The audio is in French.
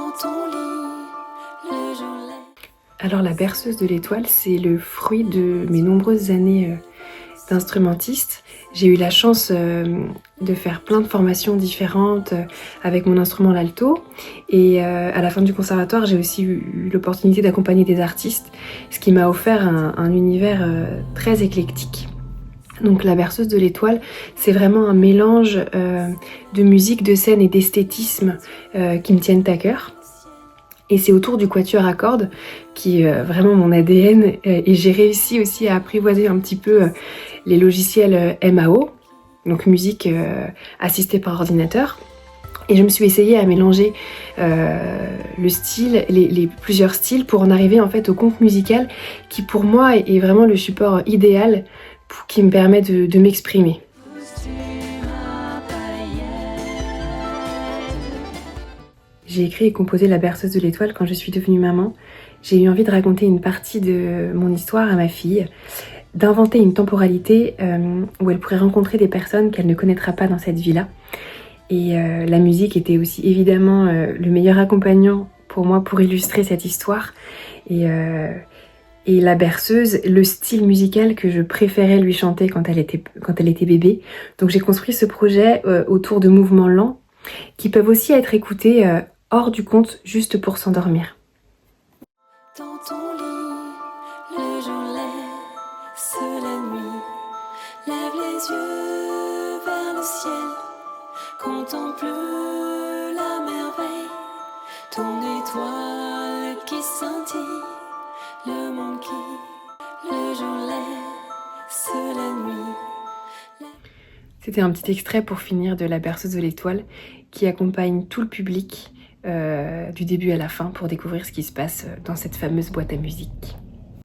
dans ton lit, le jour lève. Alors la berceuse de l'étoile, c'est le fruit de mes nombreuses années d'instrumentiste. J'ai eu la chance de faire plein de formations différentes avec mon instrument l'alto, et à la fin du conservatoire j'ai aussi eu l'opportunité d'accompagner des artistes, ce qui m'a offert un univers très éclectique. Donc la berceuse de l'étoile, c'est vraiment un mélange de musique, de scène et d'esthétisme qui me tiennent à cœur. Et c'est autour du quatuor à cordes, qui est vraiment mon ADN, et j'ai réussi aussi à apprivoiser un petit peu les logiciels MAO, donc musique assistée par ordinateur. Et je me suis essayée à mélanger le style, les plusieurs styles, pour en arriver en fait au conte musical, qui pour moi est vraiment le support idéal qui me permet de m'exprimer. J'ai écrit et composé La berceuse de l'étoile quand je suis devenue maman. J'ai eu envie de raconter une partie de mon histoire à ma fille, d'inventer une temporalité où elle pourrait rencontrer des personnes qu'elle ne connaîtra pas dans cette vie-là. Et la musique était aussi évidemment le meilleur accompagnant pour moi pour illustrer cette histoire. Et la berceuse, le style musical que je préférais lui chanter quand elle était bébé. Donc j'ai construit ce projet autour de mouvements lents qui peuvent aussi être écoutés hors du conte, juste pour s'endormir. Dans ton lit, le jour laisse la nuit. Lève les yeux vers le ciel, contemple la merveille. Ton étoile qui scintille, le monde qui, le jour laisse la nuit. C'était un petit extrait pour finir de La berceuse de l'étoile qui accompagne tout le public du début à la fin pour découvrir ce qui se passe dans cette fameuse boîte à musique.